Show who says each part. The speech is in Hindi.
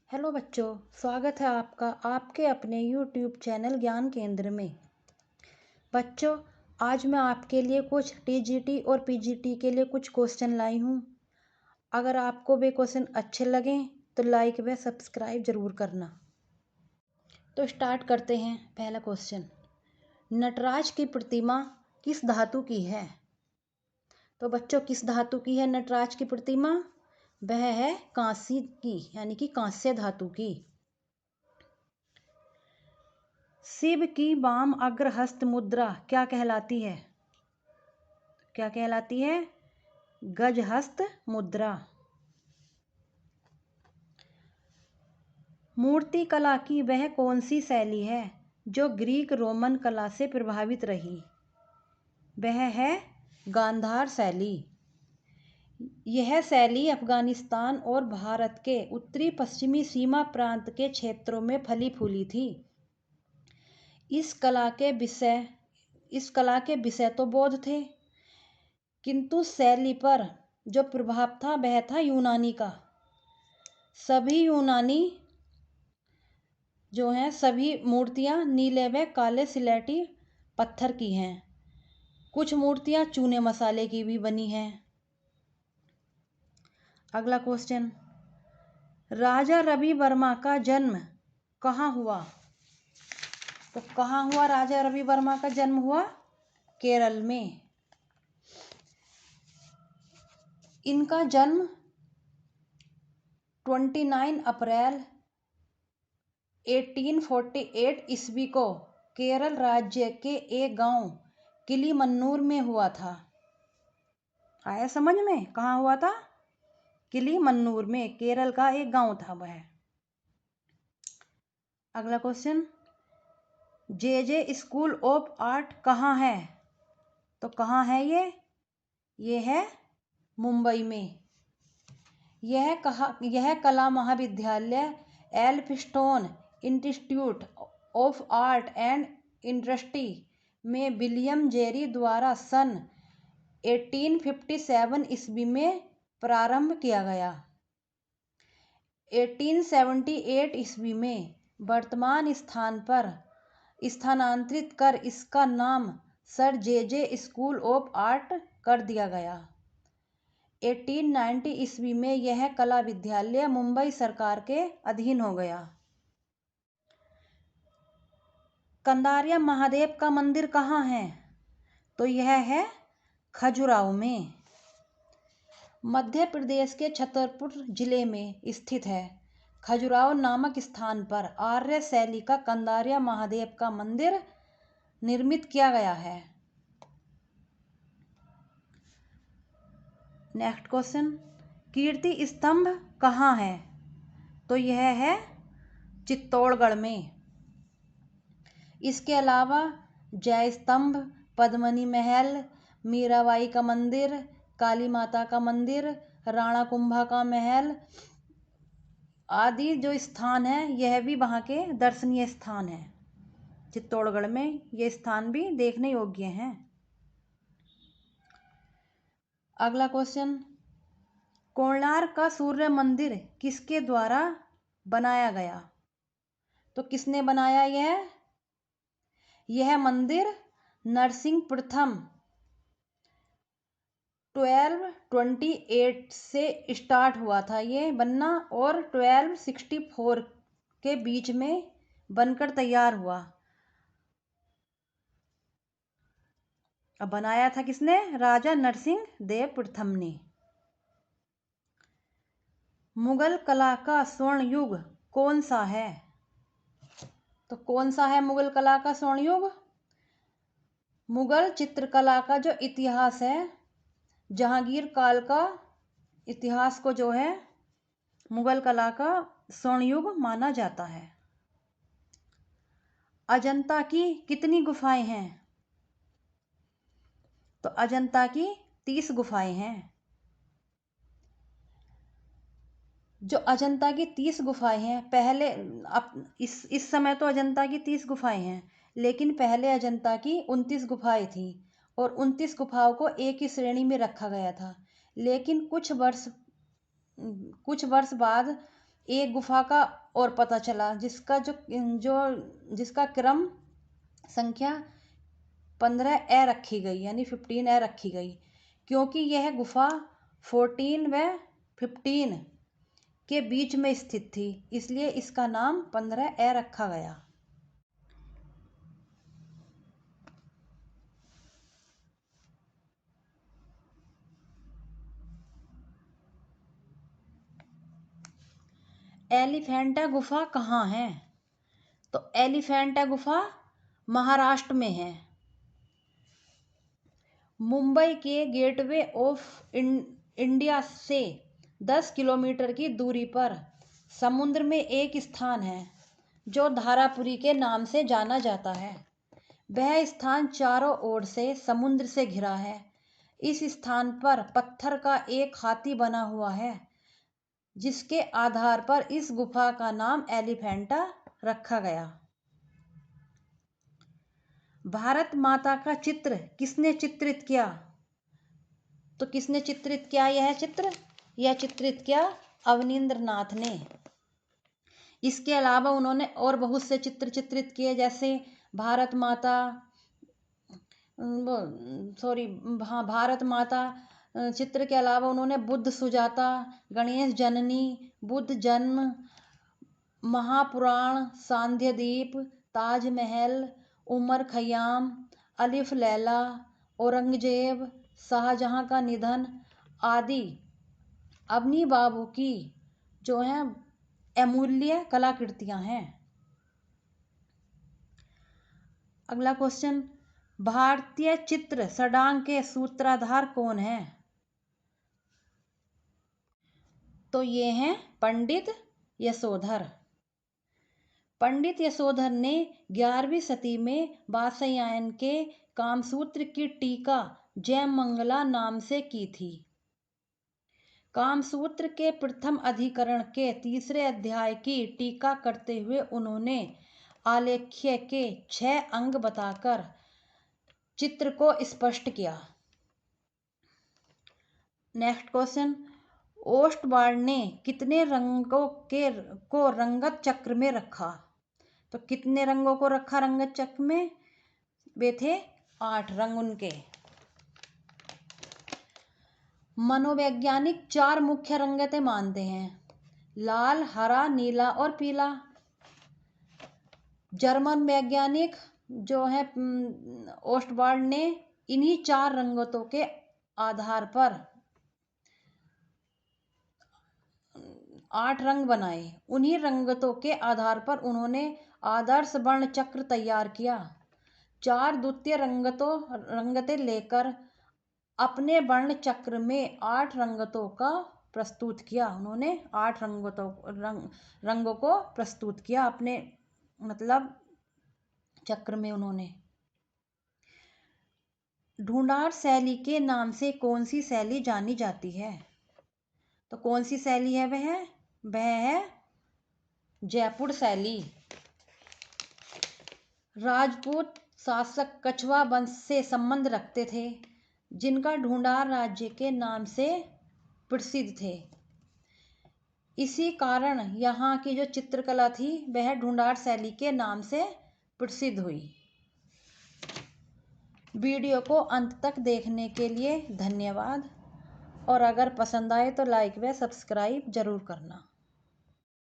Speaker 1: हेलो बच्चों, स्वागत है आपका आपके अपने YouTube चैनल ज्ञान केंद्र में। बच्चों, आज मैं आपके लिए कुछ TGT और PGT के लिए कुछ क्वेश्चन लाई हूँ। अगर आपको वे क्वेश्चन अच्छे लगें तो लाइक व सब्सक्राइब ज़रूर करना। तो स्टार्ट करते हैं। पहला क्वेश्चन, नटराज की प्रतिमा किस धातु की है? तो बच्चों, किस धातु की है नटराज की प्रतिमा? वह है कांसी की, यानी कि कांस्य धातु की। शिव की वाम अग्रहस्त मुद्रा क्या कहलाती है? क्या कहलाती है? गजहस्त मुद्रा। मूर्ति कला की वह कौन सी शैली है जो ग्रीक रोमन कला से प्रभावित रही? वह है गांधार शैली। यह शैली अफगानिस्तान और भारत के उत्तरी पश्चिमी सीमा प्रांत के क्षेत्रों में फली फूली थी। इस कला के विषय तो बौद्ध थे, किंतु शैली पर जो प्रभाव था वह था यूनानी का। सभी यूनानी जो हैं, सभी मूर्तियां नीले व काले सिलेटी पत्थर की हैं। कुछ मूर्तियां चूने मसाले की भी बनी हैं। अगला क्वेश्चन, राजा रवि वर्मा का जन्म कहाँ हुआ? तो कहाँ हुआ राजा रवि वर्मा का जन्म? हुआ केरल में। इनका जन्म 29 अप्रैल 1848 ईस्वी को केरल राज्य के एक गांव किलीमन्नूर में हुआ था। आया समझ में? कहाँ हुआ था? किलीमन्नूर में, केरल का एक गांव था वह। अगला question, J school of art कहाँ है? तो कहाँ है ये? ये है मुंबई में। यह कला महाविद्यालय Elphinstone institute of art and industry में विलियम जेरी द्वारा सन 1857 ईस्वी में प्रारंभ किया गया। 1878 ईस्वी में वर्तमान स्थान पर स्थानांतरित कर इसका नाम sir J school of art कर दिया गया। 1890 ईस्वी में यह कला विद्यालय मुंबई सरकार के अधीन हो गया। कंदारिया महादेव का मंदिर कहाँ है? तो यह है खजुराहो में। मध्य प्रदेश के छतरपुर जिले में स्थित है खजुराहो नामक स्थान पर आर्य शैली का कंदारिया महादेव का मंदिर निर्मित किया गया है। नेक्स्ट क्वेश्चन, कीर्ति स्तंभ कहाँ है? तो यह है चित्तौड़गढ़ में। इसके अलावा जय स्तंभ, पद्मनी महल, मीराबाई का मंदिर, काली माता का मंदिर, राणा कुंभा का महल आदि जो स्थान है, यह भी वहाँ के दर्शनीय स्थान है। चित्तौड़गढ़ में ये स्थान भी देखने योग्य हैं। अगला क्वेश्चन, कोणार्क का सूर्य मंदिर किसके द्वारा बनाया गया? तो किसने बनाया यह मंदिर? नरसिंह प्रथम 1228 से स्टार्ट हुआ था ये बनना और 1264 के बीच में बनकर तैयार हुआ। अब बनाया था किसने? राजा नरसिंह देव प्रथम ने। मुगल कला का स्वर्ण युग कौन सा है? तो कौन सा है मुगल कला का स्वर्ण युग? मुगल चित्रकला का जो इतिहास है, जहांगीर काल का इतिहास को जो है मुगल कला का स्वर्ण युग माना जाता है। अजंता की कितनी गुफाएं हैं? तो अजंता की 30 गुफाएं हैं। जो अजंता की 30 गुफाएं हैं, पहले अब इस समय तो अजंता की 30 गुफाएं हैं, लेकिन पहले अजंता की 29 गुफाएं थी और 29 गुफाओं को एक ही श्रेणी में रखा गया था। लेकिन कुछ वर्ष बाद एक गुफा का और पता चला जिसका क्रम संख्या 15A रखी गई, यानी 15A रखी गई, क्योंकि यह गुफा 14 व 15 के बीच में स्थित थी, इसलिए इसका नाम 15A रखा गया। एलिफेंटा गुफा कहाँ है? तो एलिफेंटा गुफा महाराष्ट्र में है। मुंबई के गेटवे ऑफ इंडिया से 10 किलोमीटर की दूरी पर समुद्र में एक स्थान है जो धारापुरी के नाम से जाना जाता है। वह स्थान चारों ओर से समुद्र से घिरा है। इस स्थान पर पत्थर का एक हाथी बना हुआ है, जिसके आधार पर इस गुफा का नाम एलिफेंटा रखा गया। भारत माता का चित्र किसने चित्रित किया? तो किसने चित्रित किया यह चित्र? यह चित्रित किया अवनींद्र नाथ ने। इसके अलावा उन्होंने और बहुत से चित्र चित्रित किए, जैसे भारत माता चित्र के अलावा उन्होंने बुद्ध सुजाता, गणेश जननी, बुद्ध जन्म, महापुराण, सांध्यदीप, ताजमहल, उमर खयाम, अलिफ लैला, औरंगजेब, शाहजहां का निधन आदि अवनी बाबू की जो है अमूल्य कलाकृतियां हैं। अगला क्वेश्चन, भारतीय चित्र षडांग के सूत्रधार कौन है? तो ये हैं पंडित यशोधर। पंडित यशोधर ने 11वीं सदी में वात्स्यायन के कामसूत्र की टीका जयमंगला नाम से की थी। कामसूत्र के प्रथम अधिकरण के 3 अध्याय की टीका करते हुए उन्होंने आलेख्य के 6 अंग बताकर चित्र को स्पष्ट किया। नेक्स्ट क्वेश्चन, ओस्टवाल्ड ने कितने रंगों को रंगत चक्र में रखा? तो कितने रंगों को रखा रंगत चक्र में? वे थे 8 रंग उनके। मनोवैज्ञानिक 4 मुख्य रंगतें मानते हैं, लाल, हरा, नीला और पीला। जर्मन वैज्ञानिक जो है ओस्टवाल्ड ने इन्हीं 4 रंगतों के आधार पर 8 रंग बनाए। उन्हीं रंगतों के आधार पर उन्होंने आदर्श वर्ण चक्र तैयार किया। 4 द्वितीय रंगतें लेकर अपने वर्ण चक्र में 8 रंगतों का प्रस्तुत किया। उन्होंने 8 रंगों को प्रस्तुत किया अपने चक्र में। उन्होंने ढूंढार शैली के नाम से कौन सी शैली जानी जाती है? तो कौन सी शैली है वह है जयपुर शैली। राजपूत शासक कछवाहा वंश से संबंध रखते थे, जिनका ढूंढार राज्य के नाम से प्रसिद्ध थे। इसी कारण यहाँ की जो चित्रकला थी वह ढूंढार शैली के नाम से प्रसिद्ध हुई। वीडियो को अंत तक देखने के लिए धन्यवाद, और अगर पसंद आए तो लाइक व सब्सक्राइब जरूर करना।